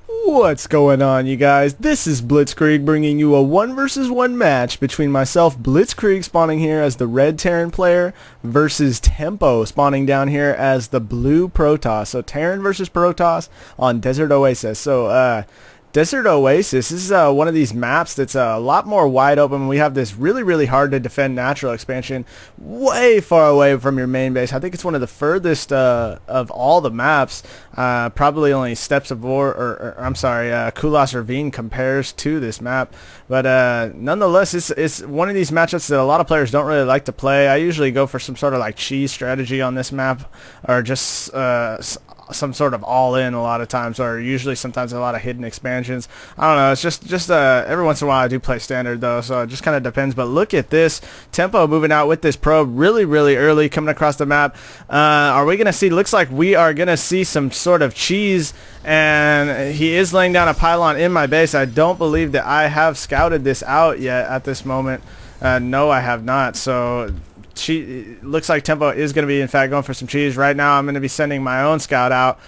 What's going on, you guys? This is BlitzKrieg bringing you a 1 versus 1 match between myself, BlitzKrieg, spawning here as the red Terran player, versus Tempo spawning down here as the blue Protoss. So Terran versus Protoss on Desert Oasis. So Desert Oasis, this is one of these maps that's a lot more wide open. We have this really hard to defend natural expansion way far away from your main base. I think it's one of the furthest of all the maps. Probably only Steps of War, or I'm sorry, Kulas Ravine compares to this map. But nonetheless, it's one of these matchups that a lot of players don't really like to play. I usually go for some sort of like cheese strategy on this map, or just some sort of all-in a lot of times, or usually sometimes a lot of hidden expansions. I don't know, it's just every once in a while I do play standard though, so it just kind of depends. But look at this Tempo moving out with this probe really early, coming across the map. Are we gonna see, looks like we are gonna see some sort of cheese, and he is laying down a pylon in my base. I don't believe that I have scouted this out yet at this moment. No, I have not. So looks like Tempo is going to be in fact going for some cheese. Right now I'm going to be sending my own scout out,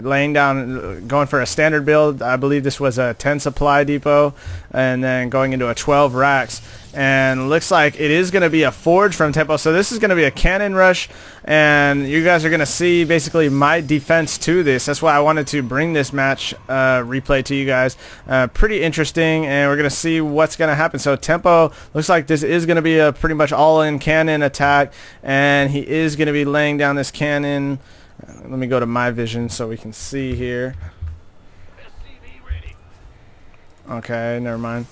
laying down, going for a standard build. I believe this was a 10 supply depot, and then going into a 12 racks. And looks like it is going to be a forge from Tempo. So this is going to be a cannon rush, and you guys are going to see basically my defense to this. That's why I wanted to bring this match replay to you guys. Pretty interesting, and we're going to see what's going to happen. So Tempo looks like this is going to be a pretty much all-in cannon attack, and he is going to be laying down this cannon. Let me go to my vision so we can see here. Okay, never mind.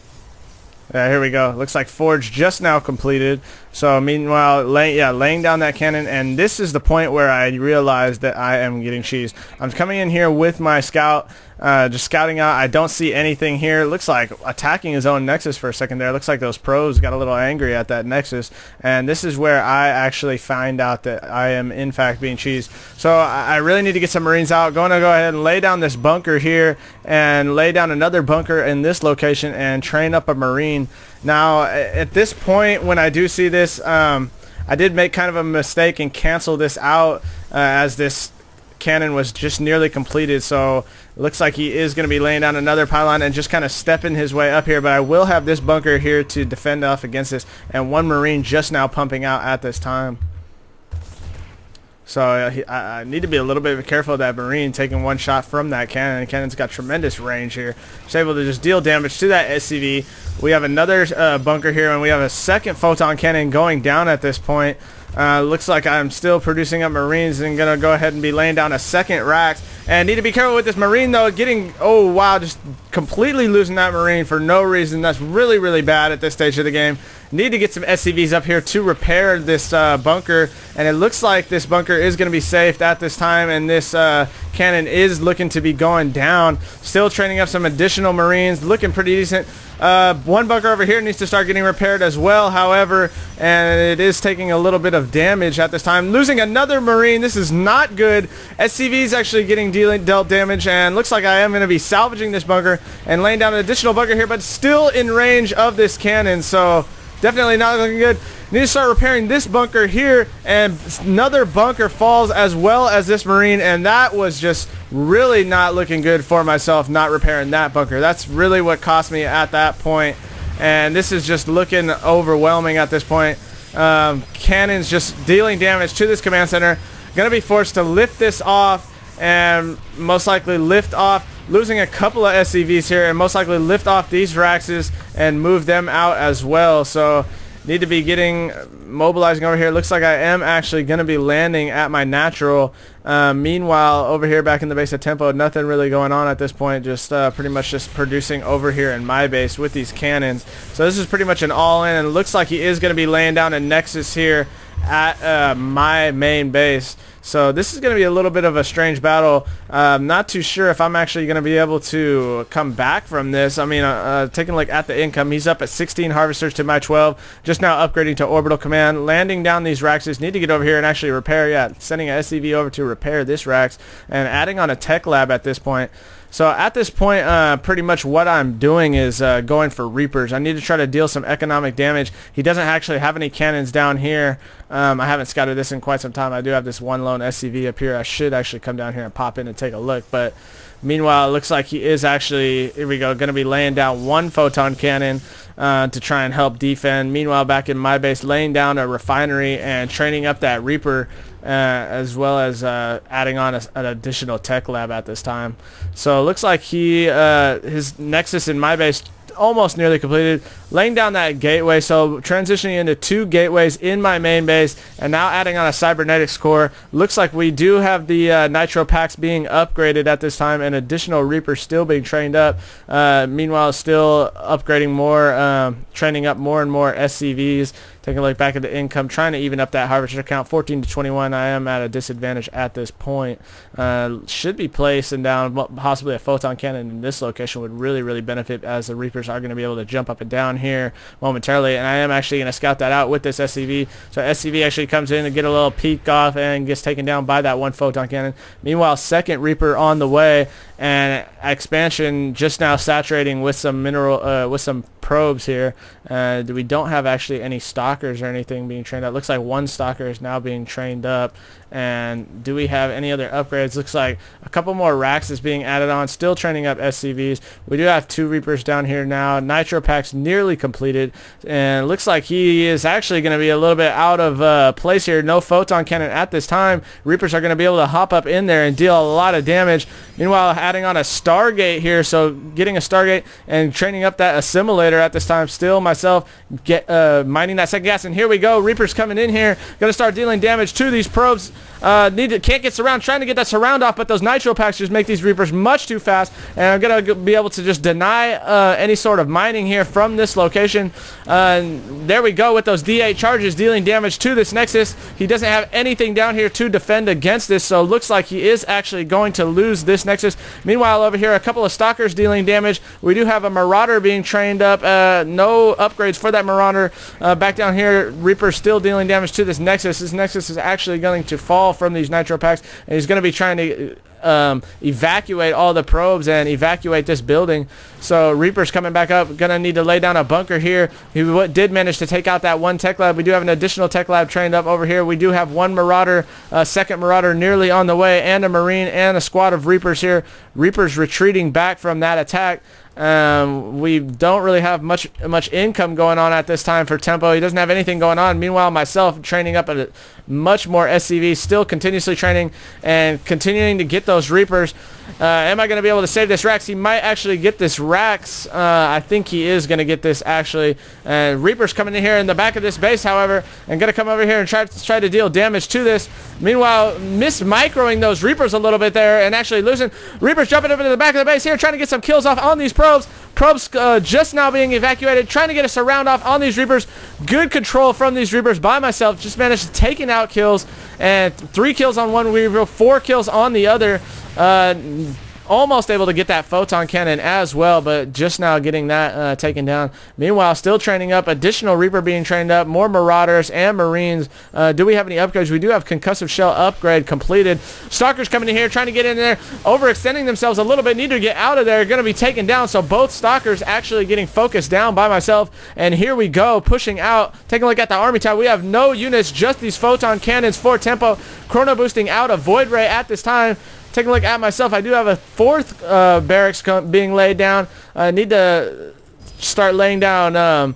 Here we go. Looks like forge just now completed. So meanwhile, laying down that cannon, and this is the point where I realized that I am getting cheese. I'm coming in here with my scout, just scouting out. I don't see anything here. Looks like attacking his own nexus for a second there. Looks like those pros got a little angry at that nexus, and this is where I actually find out that I am in fact being cheesed. So I really need to get some Marines out. Going to go ahead and lay down this bunker here, and lay down another bunker in this location, and train up a Marine. Now at this point, when I do see this, I did make kind of a mistake and cancel this out, as this cannon was just nearly completed. So it looks like he is going to be laying down another pylon and just kind of stepping his way up here. But I will have this bunker here to defend off against this, and one Marine just now pumping out at this time. So I need to be a little bit careful of that Marine taking one shot from that cannon. The cannon's got tremendous range here. It's able to just deal damage to that SCV. We have another bunker here, and we have a second photon cannon going down at this point. Looks like I'm still producing up Marines, and going to go ahead and be laying down a second rack. And need to be careful with this Marine though, getting, oh wow, just completely losing that Marine for no reason. That's really bad at this stage of the game. Need to get some SCVs up here to repair this bunker, and it looks like this bunker is going to be safe at this time, and this cannon is looking to be going down. Still training up some additional Marines, looking pretty decent. One bunker over here needs to start getting repaired as well, however, and it is taking a little bit of damage at this time. Losing another Marine. This is not good. SCV is actually getting dealt damage, and looks like I am going to be salvaging this bunker and laying down an additional bunker here, but still in range of this cannon, so definitely not looking good. Need to start repairing this bunker here, and another bunker falls as well as this Marine, and that was just really not looking good for myself, not repairing that bunker. That's really what cost me at that point, and this is just looking overwhelming at this point. Cannons just dealing damage to this command center. Gonna be forced to lift this off, and most likely lift off, losing a couple of SCVs here, and most likely lift off these Raxes and move them out as well. So need to be mobilizing over here. Looks like I am actually going to be landing at my natural. Meanwhile, over here back in the base of Tempo, nothing really going on at this point. Just pretty much just producing over here in my base with these cannons. So this is pretty much an all-in, and it looks like he is going to be laying down a nexus here at my main base. So this is going to be a little bit of a strange battle. Not too sure if I'm actually going to be able to come back from this. I mean, taking a look at the income, he's up at 16 harvesters to my 12. Just now upgrading to orbital command, landing down these Raxes. Need to get over here and actually repair. Yeah, sending an SCV over to repair this Rax, and adding on a tech lab at this point. So at this point, pretty much what I'm doing is going for Reapers. I need to try to deal some economic damage. He doesn't actually have any cannons down here. I haven't scouted this in quite some time. I do have this one lone lone SCV up here. I should actually come down here and pop in and take a look, but meanwhile, it looks like he is actually, here we go, going to be laying down one photon cannon to try and help defend. Meanwhile, back in my base, laying down a refinery and training up that Reaper, as well as adding on an additional tech lab at this time. So it looks like his Nexus in my base almost nearly completed, laying down that gateway, so transitioning into 2 gateways in my main base, and now adding on a cybernetics core. Looks like we do have the nitro packs being upgraded at this time, and additional Reapers still being trained up. Meanwhile, still upgrading more, training up more and more SCVs. Taking a look back at the income, trying to even up that harvester count, 14 to 21. I am at a disadvantage at this point. Should be placing down possibly a photon cannon in this location would really benefit, as the Reapers are going to be able to jump up and down here momentarily. And I am actually going to scout that out with this SCV. So SCV actually comes in to get a little peek off and gets taken down by that one photon cannon. Meanwhile, second Reaper on the way, and expansion just now saturating with some with some probes here. We don't have actually any stalkers or anything being trained up. Looks like one stalker is now being trained up. And do we have any other upgrades? Looks like a couple more racks is being added on, still training up SCVs. We do have 2 Reapers down here now. Nitro packs nearly completed, and it looks like he is actually going to be a little bit out of place here. No photon cannon at this time. Reapers are going to be able to hop up in there and deal a lot of damage. Meanwhile, adding on a Stargate here, so getting a Stargate and training up that assimilator at this time. Still myself mining that second gas, and here we go. Reapers coming in here, going to start dealing damage to these probes. Can't get surround, trying to get that surround off, but those nitro packs just make these Reapers much too fast, and I'm gonna be able to just deny any sort of mining here from this location. There we go with those D8 charges dealing damage to this Nexus. He doesn't have anything down here to defend against this, so looks like he is actually going to lose this Nexus. Meanwhile, over here, a couple of Stalkers dealing damage. We do have a Marauder being trained up. No upgrades for that Marauder. Back down here, Reaper still dealing damage to this Nexus. This Nexus is actually going to fall from these nitro packs, and he's going to be trying to evacuate all the probes and evacuate this building. So Reaper's coming back up, gonna need to lay down a bunker here. He did manage to take out that one tech lab. We do have an additional tech lab trained up over here. We do have one Marauder, second Marauder nearly on the way, and a Marine and a squad of Reapers here. Reapers retreating back from that attack. We don't really have much income going on at this time for Tempo. He doesn't have anything going on. Meanwhile, myself training up a much more SCV, still continuously training and continuing to get those Reapers. Am I going to be able to save this Rax? He might actually get this Rax. I think he is going to get this actually. Reapers coming in here in the back of this base, however, and going to come over here and try to deal damage to this. Meanwhile, microing those Reapers a little bit there and actually losing. Reapers jumping over to the back of the base here, trying to get some kills off on these probes. Probes just now being evacuated, trying to get a surround off on these Reapers. Good control from these Reapers by myself. Just managed to taking out kills, and 3 kills on one Reaper, 4 kills on the other. Almost able to get that photon cannon as well, but just now getting that taken down. Meanwhile, still training up, additional Reaper being trained up, more Marauders and Marines. Do we have any upgrades? We do have concussive shell upgrade completed. Stalkers coming in here, trying to get in there, overextending themselves a little bit, need to get out of there, going to be taken down. So both Stalkers actually getting focused down by myself, and here we go, pushing out. Taking a look at the army tab, we have no units, just these photon cannons for Tempo. Chrono boosting out a Void Ray at this time. Taking a look at myself, I do have a 4th barracks being laid down. I need to start laying down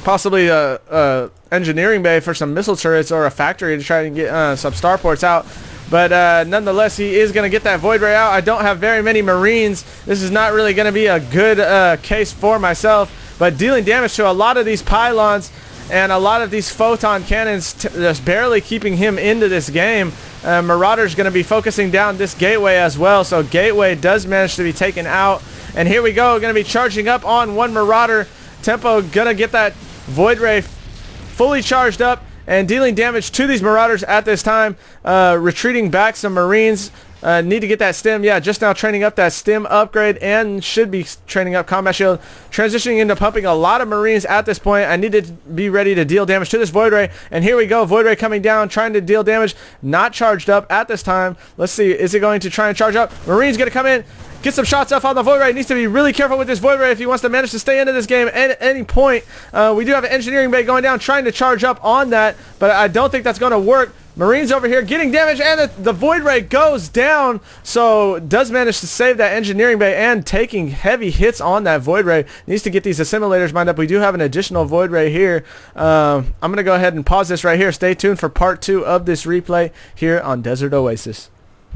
possibly a engineering bay for some missile turrets, or a factory to try to get some starports out. But nonetheless, he is going to get that Void Ray out. I don't have very many Marines. This is not really going to be a good case for myself. But dealing damage to a lot of these pylons and a lot of these photon cannons, just barely keeping him into this game. Marauder's going to be focusing down this gateway as well, so gateway does manage to be taken out. And here we go, going to be charging up on one Marauder. Tempo going to get that Void Ray fully charged up and dealing damage to these Marauders at this time. Retreating back some Marines. Need to get that stim. Yeah, just now training up that stim upgrade, and should be training up combat shield. Transitioning into pumping a lot of Marines at this point. I need to be ready to deal damage to this Void Ray. And here we go. Void Ray coming down, trying to deal damage. Not charged up at this time. Let's see. Is it going to try and charge up? Marine's going to come in. Get some shots off on the Void Ray. Needs to be really careful with this Void Ray if he wants to manage to stay into this game at any point. We do have an engineering bay going down, trying to charge up on that, but I don't think that's going to work. Marines over here getting damage, and the Void Ray goes down. So does manage to save that engineering bay and taking heavy hits on that Void Ray. Needs to get these assimilators mined up. We do have an additional Void Ray here. I'm going to go ahead and pause this right here. Stay tuned for part 2 of this replay here on Desert Oasis.